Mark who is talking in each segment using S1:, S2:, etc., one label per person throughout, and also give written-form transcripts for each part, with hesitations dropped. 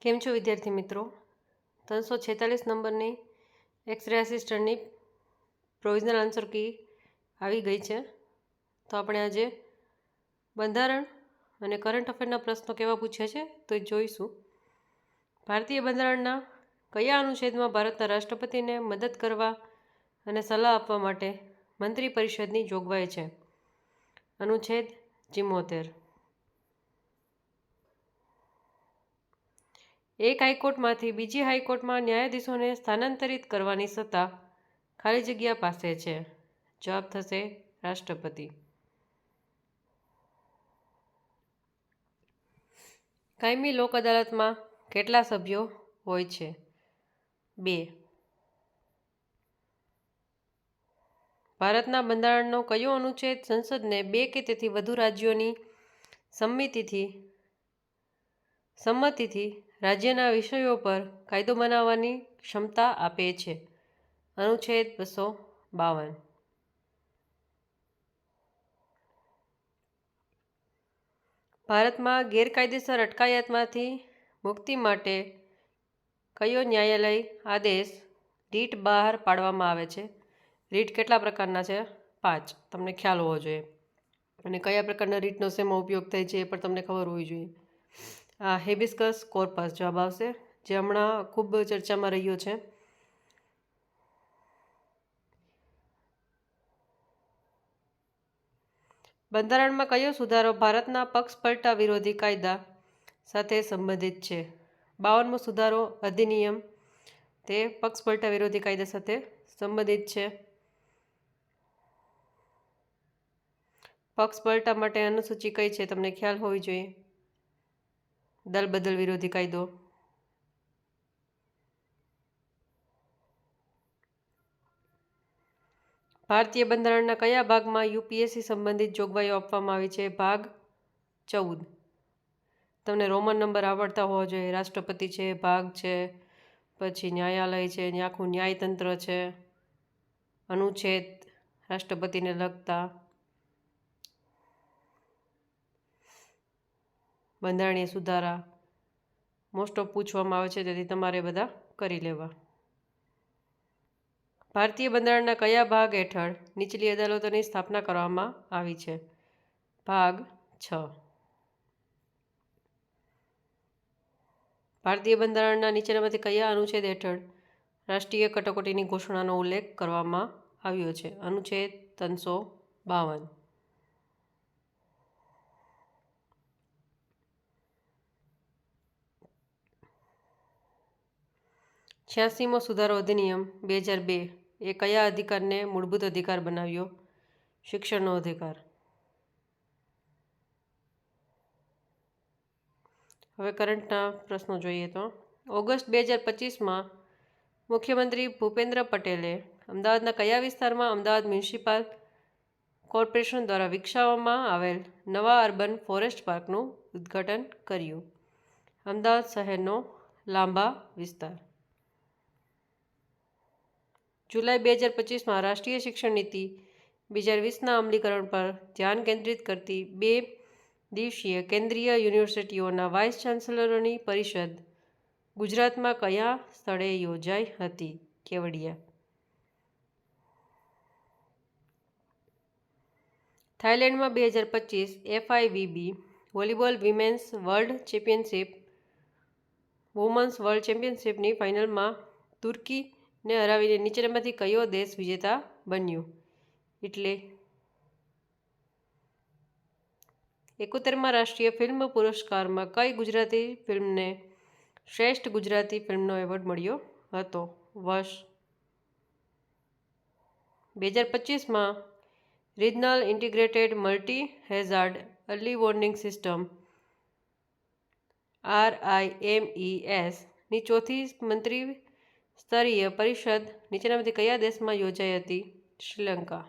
S1: કેમ છો વિદ્યાર્થી મિત્રો? 346 નંબરની એક્સ-રે આસિસ્ટન્ટની પ્રોવિઝનલ આન્સર કી આવી ગઈ છે. તો આપણે આજે બંધારણ અને કરંટ અફેરના પ્રશ્નો કેવા પૂછ્યા છે તો એ જોઈશું. ભારતીય બંધારણના કયા અનુચ્છેદમાં ભારતના રાષ્ટ્રપતિને મદદ કરવા અને સલાહ આપવા માટે મંત્રી પરિષદની જોગવાઈ છે? અનુચ્છેદ 74. એક હાઈકોર્ટમાંથી બીજી હાઈકોર્ટમાં ન્યાયાધીશોને સ્થાનાંતરિત કરવાની સત્તા ખાલી જગ્યા પાસે છે. જવાબ થશે રાષ્ટ્રપતિ. કાયમી લોક અદાલતમાં કેટલા સભ્યો હોય છે? 2. ભારતના બંધારણનો કયો અનુચ્છેદ સંસદને 2 કે તેથી વધુ રાજ્યોની સંમતિથી રાજ્યના વિષયો પર કાયદો બનાવવાની ક્ષમતા આપે છે? અનુચ્છેદ 252. ભારતમાં ગેરકાયદેસર અટકાયતમાંથી મુક્તિ માટે કયો ન્યાયાલય આદેશ રીટ બહાર પાડવામાં આવે છે? રીટ કેટલા પ્રકારના છે? 5. તમને ખ્યાલ હોવો જોઈએ. અને કયા પ્રકારના રીટનો શેમાં ઉપયોગ થાય છે એ પણ તમને ખબર હોવી જોઈએ. આ હેબિસ્કસ કોર્પસ જવાબ આવશે, જે હમણાં ખૂબ ચર્ચામાં રહ્યો છે. બંધારણમાં કયો સુધારો ભારતના પક્ષપલટા વિરોધી કાયદા સાથે સંબંધિત છે? 52મો સુધારો અધિનિયમ તે પક્ષપલટા વિરોધી કાયદા સાથે સંબંધિત છે. પક્ષપલટા માટે અનુસૂચિ કઈ છે તમને ખ્યાલ હોવી જોઈએ. દલબદલ વિરોધી કાયદો. ભારતીય બંધારણના કયા ભાગમાં યુપીએસસી સંબંધિત જોગવાઈઓ આપવામાં આવી છે? ભાગ 14. તમને રોમન નંબર આવડતા હોવા જોઈએ. રાષ્ટ્રપતિ છે, ભાગ છે, પછી ન્યાયાલય છે, આખું ન્યાયતંત્ર છે, અનુચ્છેદ રાષ્ટ્રપતિને લગતા, બંધારણીય સુધારા મોસ્ટ ઓફ પૂછવામાં આવે છે, તેથી તમારે બધા કરી લેવા. ભારતીય બંધારણના કયા ભાગ હેઠળ નીચલી અદાલતોની સ્થાપના કરવામાં આવી છે? ભાગ 6. ભારતીય બંધારણના નીચેનામાંથી કયા અનુચ્છેદ હેઠળ રાષ્ટ્રીય કટોકટીની ઘોષણાનો ઉલ્લેખ કરવામાં આવ્યો છે? અનુચ્છેદ 352. 86મો સુધારો અધિનિયમ 2002 એ કયા અધિકારને મૂળભૂત અધિકાર બનાવ્યો? શિક્ષણનો અધિકાર. હવે કરંટના પ્રશ્નો જોઈએ તો ઓગસ્ટ 2025માં મુખ્યમંત્રી ભૂપેન્દ્ર પટેલે અમદાવાદના કયા વિસ્તારમાં અમદાવાદ મ્યુનિસિપલ કોર્પોરેશન દ્વારા વિકસાવવામાં આવેલ નવા અર્બન ફોરેસ્ટ પાર્કનું ઉદ્ઘાટન કર્યું? અમદાવાદ શહેરનો લાંભા વિસ્તાર. જુલાઈ 2025માં રાષ્ટ્રીય શિક્ષણ નીતિ 2020ના અમલીકરણ પર ધ્યાન કેન્દ્રિત કરતી 2 દિવસીય કેન્દ્રીય યુનિવર્સિટીઓના વાઇસ ચાન્સલરોની પરિષદ ગુજરાતમાં કયા સ્થળે યોજાઈ હતી? કેવડિયા. થાઇલેન્ડમાં 2025 FIVB વોલીબોલ વિમેન્સ વર્લ્ડ ચેમ્પિયનશિપની ફાઇનલમાં તુર્કીને હરાવીને નીચેનામાંથી કયો દેશ વિજેતા બન્યો? ઇટલી. 71મા રાષ્ટ્રીય ફિલ્મ પુરસ્કારમાં કઈ ગુજરાતી ફિલ્મને શ્રેષ્ઠ ગુજરાતી ફિલ્મનો એવોર્ડ મળ્યો હતો? વશ. 2025માં regional integrated multi hazard early warning system RIMES ની ચોથી મંત્રી સ્તરીય પરિષદ નીચેનામાંથી કયા દેશમાં યોજાઈ હતી? શ્રીલંકા.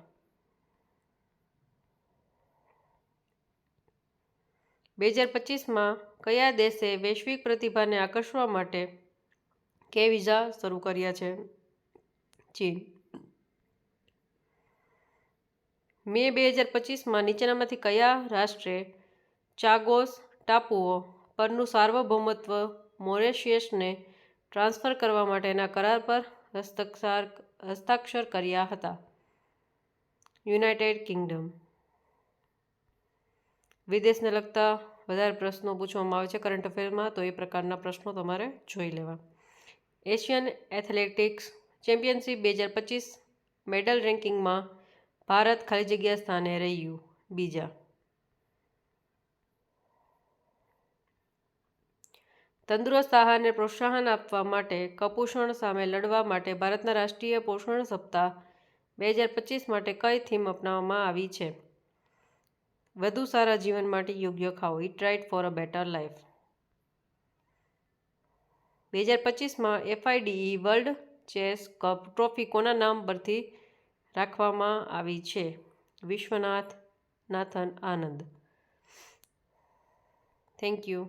S1: 2025માં કયા દેશે વૈશ્વિક પ્રતિભાને આકર્ષવા માટે કે વિઝા શરૂ કર્યા છે? ચીન. મે 2025માં નીચેનામાંથી કયા રાષ્ટ્રે ચાગોસ ટાપુઓ પરનું સાર્વભૌમત્વ મોરેશિયસને ટ્રાન્સફર કરવા માટેના કરાર પર હસ્તાક્ષર કર્યા હતા? United Kingdom. વિદેશને લગતા વધારે પ્રશ્નો પૂછવામાં આવે છે કરંટ અફેરમાં, તો એ પ્રકારના પ્રશ્નો તમારે જોઈ લેવા. એશિયન એથ્લેટિક્સ ચેમ્પિયનશિપ 2025 મેડલ રેન્કિંગમાં ભારત ખાલી જગ્યા સ્થાને રહ્યું બીજા. તંદુરસ્ત આહારને પ્રોત્સાહન આપવા માટે કુપોષણ સામે લડવા માટે ભારતના રાષ્ટ્રીય પોષણ સપ્તાહ 2025 માટે કઈ થીમ અપનાવવામાં આવી છે? વધુ સારા જીવન માટે યોગ્ય ખાઓ, eat right for a better life. 2025માં FIDE world chess cup trophy કોના નામ પરથી રાખવામાં આવી છે? વિશ્વનાથન આનંદ. Thank you.